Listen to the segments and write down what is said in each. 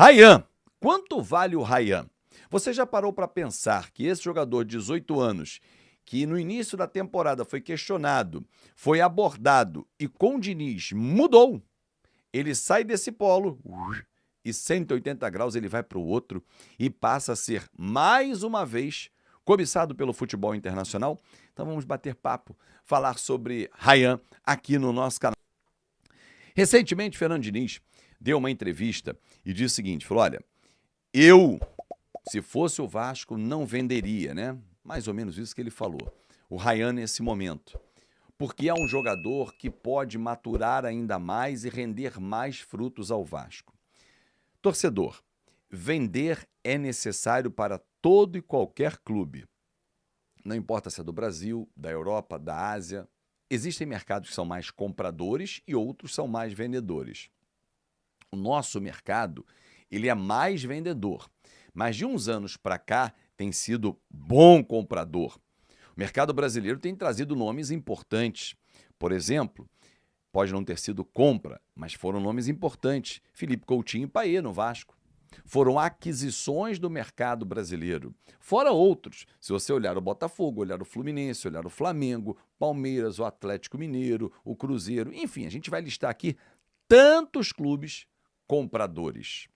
Rayan. Quanto vale o Rayan? Você já parou para pensar que esse jogador de 18 anos, que no início da temporada foi questionado, foi abordado e com o Diniz mudou, ele sai desse polo e 180 graus ele vai para o outro e passa a ser, mais uma vez, cobiçado pelo futebol internacional? Então vamos bater papo, falar sobre Rayan aqui no nosso canal. Recentemente, Fernando Diniz deu uma entrevista e disse o seguinte, falou, olha, se fosse o Vasco, não venderia, né? Mais ou menos isso que ele falou. O Rayan nesse momento. Porque é um jogador que pode maturar ainda mais e render mais frutos ao Vasco. Torcedor, vender é necessário para todo e qualquer clube. Não importa se é do Brasil, da Europa, da Ásia. Existem mercados que são mais compradores e outros são mais vendedores. O nosso mercado, ele é mais vendedor. Mas de uns anos para cá tem sido bom comprador. O mercado brasileiro tem trazido nomes importantes. Por exemplo, pode não ter sido compra, mas foram nomes importantes. Felipe Coutinho e Payet no Vasco. Foram aquisições do mercado brasileiro. Fora outros. Se você olhar o Botafogo, olhar o Fluminense, olhar o Flamengo, Palmeiras, o Atlético Mineiro, o Cruzeiro. Enfim, a gente vai listar aqui tantos clubes compradores.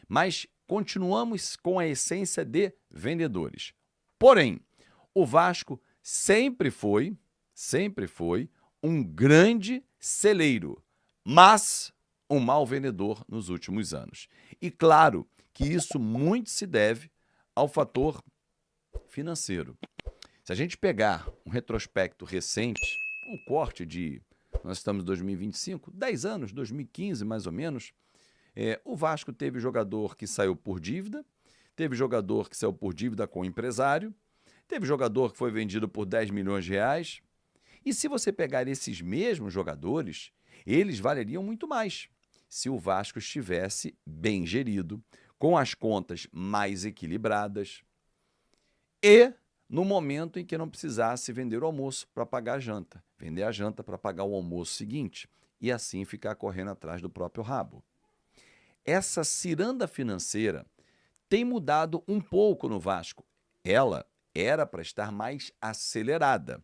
Mas continuamos com a essência de vendedores. Porém, o Vasco sempre foi um grande celeiro, mas um mau vendedor nos últimos anos. E claro que isso muito se deve ao fator financeiro. Se a gente pegar um retrospecto recente, um corte de, nós estamos em 2025, 10 anos, 2015 mais ou menos, o Vasco teve jogador que saiu por dívida, teve jogador que saiu por dívida com o empresário, teve jogador que foi vendido por 10 milhões de reais. E se você pegar esses mesmos jogadores, eles valeriam muito mais se o Vasco estivesse bem gerido, com as contas mais equilibradas e no momento em que não precisasse vender o almoço para pagar a janta, vender a janta para pagar o almoço seguinte e assim ficar correndo atrás do próprio rabo. Essa ciranda financeira tem mudado um pouco no Vasco. Ela era para estar mais acelerada.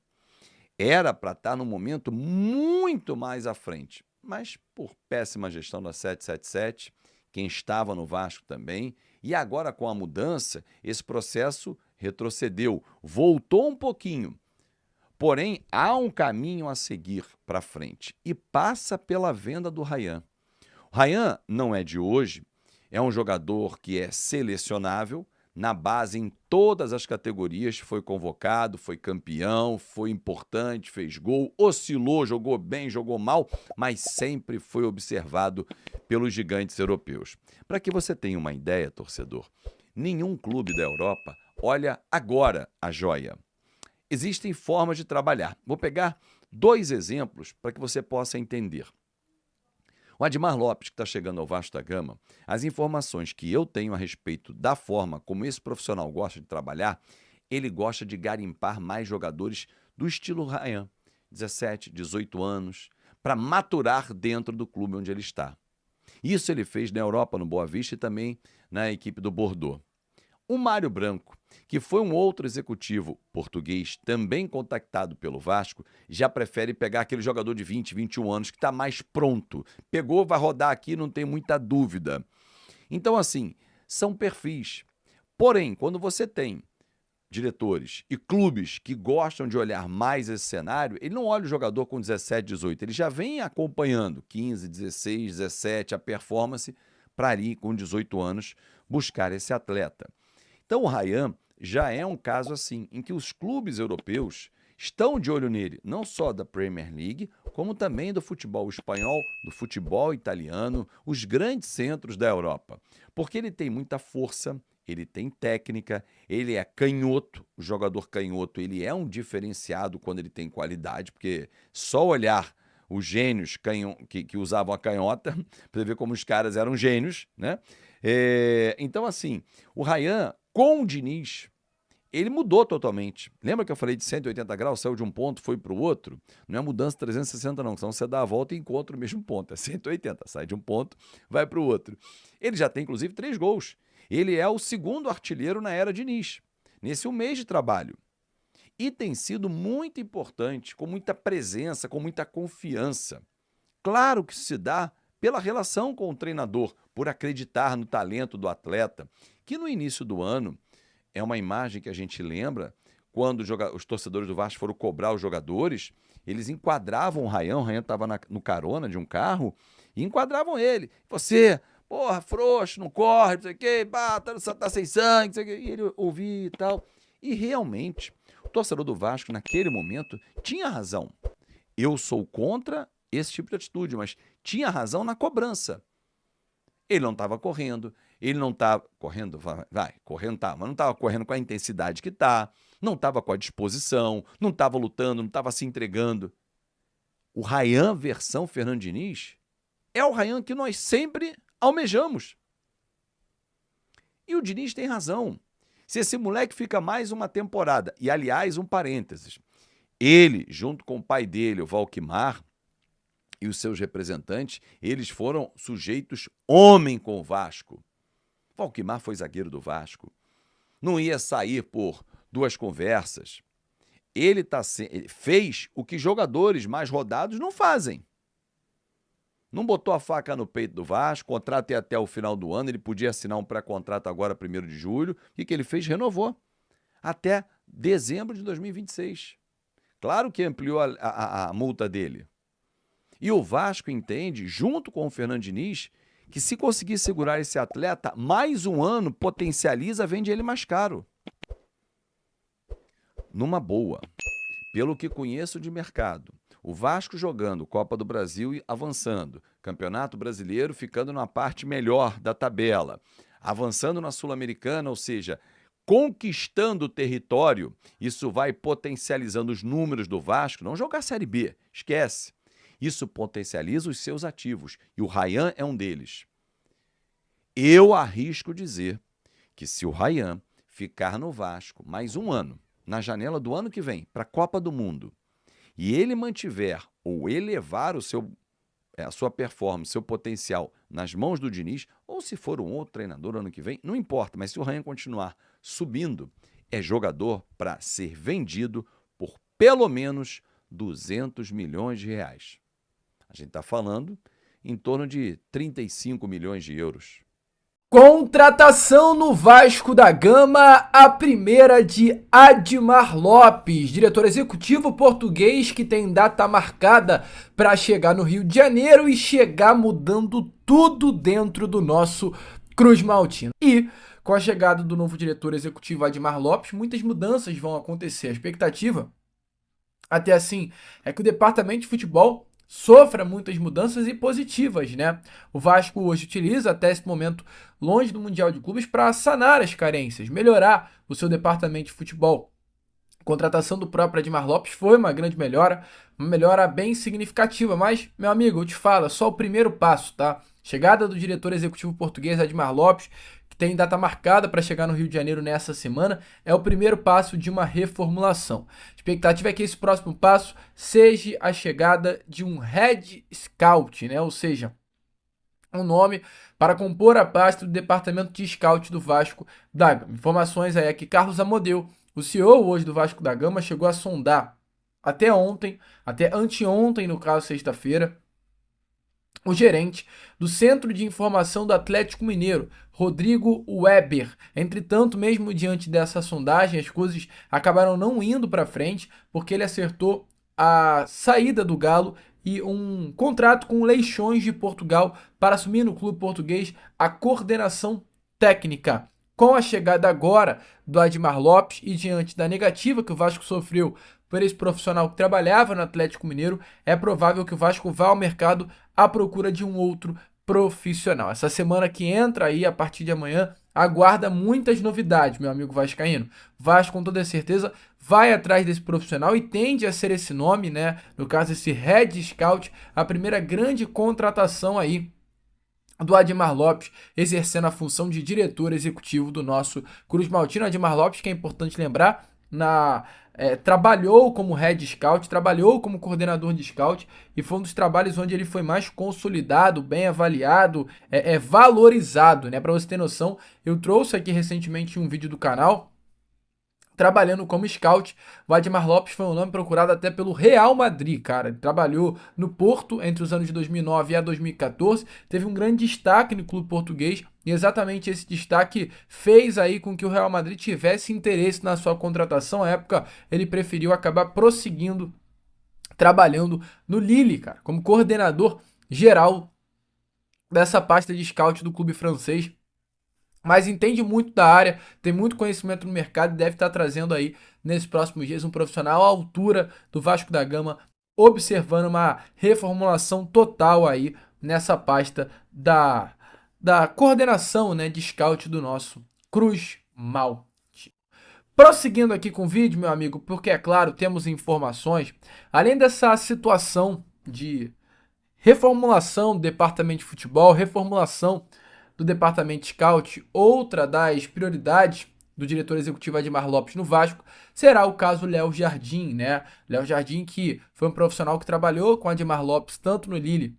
Era para estar num momento muito mais à frente. Mas por péssima gestão da 777, quem estava no Vasco também, e agora com a mudança, esse processo retrocedeu, voltou um pouquinho. Porém, há um caminho a seguir para frente e passa pela venda do Rayan. O Rayan não é de hoje, é um jogador que é selecionável, na base em todas as categorias, foi convocado, foi campeão, foi importante, fez gol, oscilou, jogou bem, jogou mal, mas sempre foi observado pelos gigantes europeus. Para que você tenha uma ideia, torcedor, nenhum clube da Europa olha agora a joia. Existem formas de trabalhar. Vou pegar 2 exemplos para que você possa entender. O Admar Lopes, que está chegando ao Vasco da Gama, as informações que eu tenho a respeito da forma como esse profissional gosta de trabalhar, ele gosta de garimpar mais jogadores do estilo Rayan, 17, 18 anos, para maturar dentro do clube onde ele está. Isso ele fez na Europa, no Boa Vista, e também na equipe do Bordeaux. O Mário Branco, que foi um outro executivo português, também contactado pelo Vasco, já prefere pegar aquele jogador de 20, 21 anos que está mais pronto. Pegou, vai rodar aqui, não tem muita dúvida. Então, assim, são perfis. Porém, quando você tem diretores e clubes que gostam de olhar mais esse cenário, ele não olha o jogador com 17, 18, ele já vem acompanhando 15, 16, 17, a performance para ali, com 18 anos, buscar esse atleta. Então o Rayan já é um caso assim, em que os clubes europeus estão de olho nele, não só da Premier League, como também do futebol espanhol, do futebol italiano, os grandes centros da Europa. Porque ele tem muita força, ele tem técnica, ele é canhoto, o jogador canhoto, ele é um diferenciado quando ele tem qualidade, porque só olhar os gênios que usavam a canhota, para ver como os caras eram gênios, né? Então, assim, o Rayan, com o Diniz, ele mudou totalmente. Lembra que eu falei de 180 graus, saiu de um ponto, foi para o outro? Não é mudança 360 não, senão você dá a volta e encontra o mesmo ponto. É 180, sai de um ponto, vai para o outro. Ele já tem, inclusive, 3 gols. Ele é o segundo artilheiro na era Diniz, nesse um mês de trabalho. E tem sido muito importante, com muita presença, com muita confiança. Claro que se dá pela relação com o treinador, por acreditar no talento do atleta, que no início do ano é uma imagem que a gente lembra quando os torcedores do Vasco foram cobrar os jogadores, eles enquadravam o Rayan estava no carona de um carro, e enquadravam ele. Você, porra, frouxo, não corre, não sei o quê, tá sem sangue, não sei o quê. E ele ouvia e tal. E realmente, o torcedor do Vasco, naquele momento, tinha razão. Eu sou contra esse tipo de atitude, mas tinha razão na cobrança. Ele não estava correndo, ele não estava correndo, correndo tá, mas não estava correndo com a intensidade que tá, não estava com a disposição, não estava lutando, não estava se entregando. O Rayan versão Fernando Diniz é o Rayan que nós sempre almejamos. E o Diniz tem razão. Se esse moleque fica mais uma temporada, e aliás, um parênteses, ele, junto com o pai dele, o Valquimar, e os seus representantes, eles foram sujeitos homem com o Vasco. Valquimar foi zagueiro do Vasco. Não ia sair por 2 conversas. Ele fez o que jogadores mais rodados não fazem. Não botou a faca no peito do Vasco, contrato ia até o final do ano, ele podia assinar um pré-contrato agora, 1º de julho. O que ele fez? Renovou. Até dezembro de 2026. Claro que ampliou a multa dele. E o Vasco entende, junto com o Fernando Diniz, que se conseguir segurar esse atleta, mais um ano potencializa, vende ele mais caro. Numa boa, pelo que conheço de mercado, o Vasco jogando Copa do Brasil e avançando, Campeonato Brasileiro ficando na parte melhor da tabela, avançando na Sul-Americana, ou seja, conquistando o território, isso vai potencializando os números do Vasco, não jogar Série B, esquece. Isso potencializa os seus ativos, e o Rayan é um deles. Eu arrisco dizer que se o Rayan ficar no Vasco mais um ano, na janela do ano que vem, para a Copa do Mundo, e ele mantiver ou elevar a sua performance, seu potencial nas mãos do Diniz, ou se for um outro treinador ano que vem, não importa, mas se o Rayan continuar subindo, é jogador para ser vendido por pelo menos 200 milhões de reais. A gente está falando em torno de 35 milhões de euros. Contratação no Vasco da Gama, a primeira de Admar Lopes, diretor executivo português que tem data marcada para chegar no Rio de Janeiro e chegar mudando tudo dentro do nosso Cruz Maltino. E com a chegada do novo diretor executivo Admar Lopes, muitas mudanças vão acontecer. A expectativa, até assim, é que o departamento de futebol sofra muitas mudanças e positivas, né? O Vasco hoje utiliza até esse momento, longe do Mundial de Clubes, para sanar as carências, melhorar o seu departamento de futebol. A contratação do próprio Admar Lopes foi uma grande melhora, uma melhora bem significativa, mas, meu amigo, eu te falo, é só o primeiro passo, tá? Chegada do diretor executivo português Admar Lopes, que tem data marcada para chegar no Rio de Janeiro nessa semana, é o primeiro passo de uma reformulação. A expectativa é que esse próximo passo seja a chegada de um head scout, né? Ou seja, um nome para compor a pasta do departamento de scout do Vasco da Gama. Informações aí é que Carlos Amodeu, o CEO hoje do Vasco da Gama, chegou a sondar até ontem, até anteontem, no caso, sexta-feira, o gerente do Centro de Informação do Atlético Mineiro, Rodrigo Weber. Entretanto, mesmo diante dessa sondagem, as coisas acabaram não indo para frente, porque ele acertou a saída do Galo e um contrato com o Leixões de Portugal para assumir no clube português a coordenação técnica. Com a chegada agora do Admar Lopes e diante da negativa que o Vasco sofreu por esse profissional que trabalhava no Atlético Mineiro, é provável que o Vasco vá ao mercado à procura de um outro profissional. Essa semana que entra aí, a partir de amanhã, aguarda muitas novidades, meu amigo vascaíno. Vasco, com toda certeza, vai atrás desse profissional e tende a ser esse nome, né? No caso, esse Head Scout, a primeira grande contratação aí do Admar Lopes exercendo a função de diretor executivo do nosso Cruz Maltino. Admar Lopes, que é importante lembrar, trabalhou como head scout, trabalhou como coordenador de scout e foi um dos trabalhos onde ele foi mais consolidado, bem avaliado, valorizado, né? Para você ter noção, eu trouxe aqui recentemente um vídeo do canal trabalhando como scout. O Admar Lopes foi um nome procurado até pelo Real Madrid, cara. Ele trabalhou no Porto entre os anos de 2009 a 2014, teve um grande destaque no clube português e exatamente esse destaque fez aí com que o Real Madrid tivesse interesse na sua contratação. À época, ele preferiu acabar prosseguindo trabalhando no Lille, cara, como coordenador geral dessa pasta de scout do clube francês. Mas entende muito da área, tem muito conhecimento no mercado e deve estar trazendo aí, nesses próximos dias, um profissional à altura do Vasco da Gama, observando uma reformulação total aí nessa pasta da coordenação, né, de scout do nosso Cruz Maltino. Prosseguindo aqui com o vídeo, meu amigo, porque, é claro, temos informações, além dessa situação de reformulação do departamento de futebol, reformulação do departamento de scout, outra das prioridades do diretor executivo Admar Lopes no Vasco será o caso Léo Jardim, né? Léo Jardim, que foi um profissional que trabalhou com Admar Lopes tanto no Lille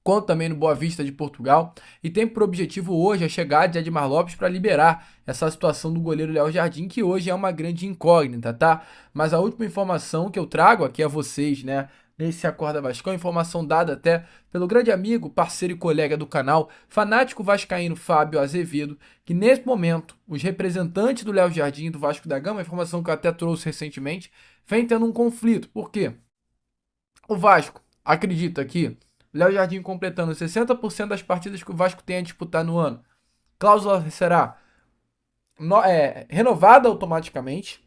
quanto também no Boa Vista de Portugal, e tem por objetivo hoje a chegada de Admar Lopes para liberar essa situação do goleiro Léo Jardim, que hoje é uma grande incógnita, tá? Mas a última informação que eu trago aqui a vocês, né, nesse Acorda Vascão, informação dada até pelo grande amigo, parceiro e colega do canal, fanático vascaíno Fábio Azevedo, que nesse momento os representantes do Léo Jardim e do Vasco da Gama, informação que eu até trouxe recentemente, vem tendo um conflito. Por quê? O Vasco acredita que Léo Jardim completando 60% das partidas que o Vasco tem a disputar no ano, cláusula será renovada automaticamente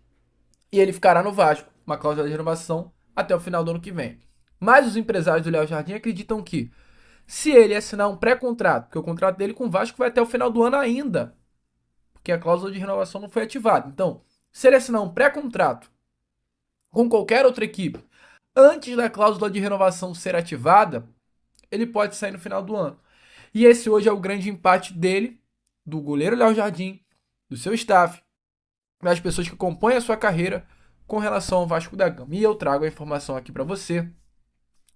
e ele ficará no Vasco, uma cláusula de renovação até o final do ano que vem. Mas os empresários do Léo Jardim acreditam que, se ele assinar um pré-contrato, porque o contrato dele com o Vasco vai até o final do ano ainda, porque a cláusula de renovação não foi ativada. Então, se ele assinar um pré-contrato com qualquer outra equipe, antes da cláusula de renovação ser ativada, ele pode sair no final do ano. E esse hoje é o grande empate dele, do goleiro Léo Jardim, do seu staff, das pessoas que compõem a sua carreira com relação ao Vasco da Gama. E eu trago a informação aqui para você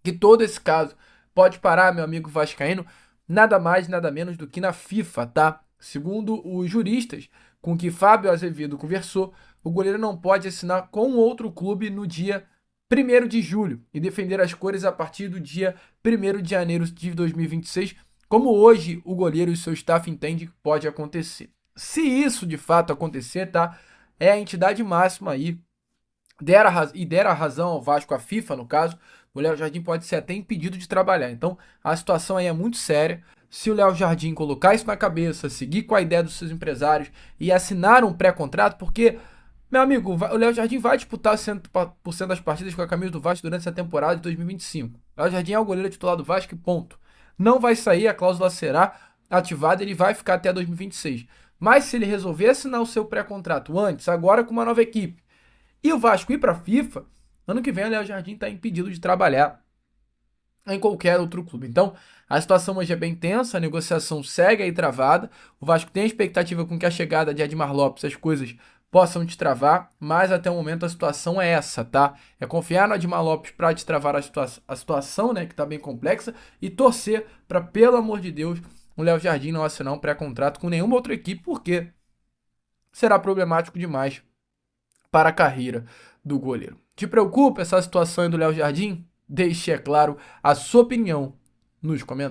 que todo esse caso pode parar, meu amigo vascaíno, nada mais, nada menos do que na FIFA, tá? Segundo os juristas com que Fábio Azevedo conversou, o goleiro não pode assinar com outro clube no dia 1º de julho e defender as cores a partir do dia 1º de janeiro de 2026, como hoje o goleiro e seu staff entendem que pode acontecer. Se isso de fato acontecer, tá? É a entidade máxima aí, der a razão ao Vasco, a FIFA no caso, o Léo Jardim pode ser até impedido de trabalhar. Então a situação aí é muito séria. Se o Léo Jardim colocar isso na cabeça, seguir com a ideia dos seus empresários e assinar um pré-contrato, porque, meu amigo, o Léo Jardim vai disputar 100% das partidas com a camisa do Vasco durante essa temporada de 2025. O Léo Jardim é o goleiro titular do Vasco e ponto. Não vai sair, a cláusula será ativada, ele vai ficar até 2026. Mas se ele resolver assinar o seu pré-contrato antes, agora com uma nova equipe, e o Vasco ir para a FIFA, ano que vem o Léo Jardim está impedido de trabalhar em qualquer outro clube. Então, a situação hoje é bem tensa, a negociação segue aí travada. O Vasco tem a expectativa com que a chegada de Admar Lopes as coisas possam destravar, mas até o momento a situação é essa, tá? É confiar no Admar Lopes para destravar a situação, né, que está bem complexa, e torcer para, pelo amor de Deus, o Léo Jardim não assinar um pré-contrato com nenhuma outra equipe, porque será problemático demais para a carreira do goleiro. Te preocupa essa situação aí do Léo Jardim? Deixe, é claro, a sua opinião nos comentários.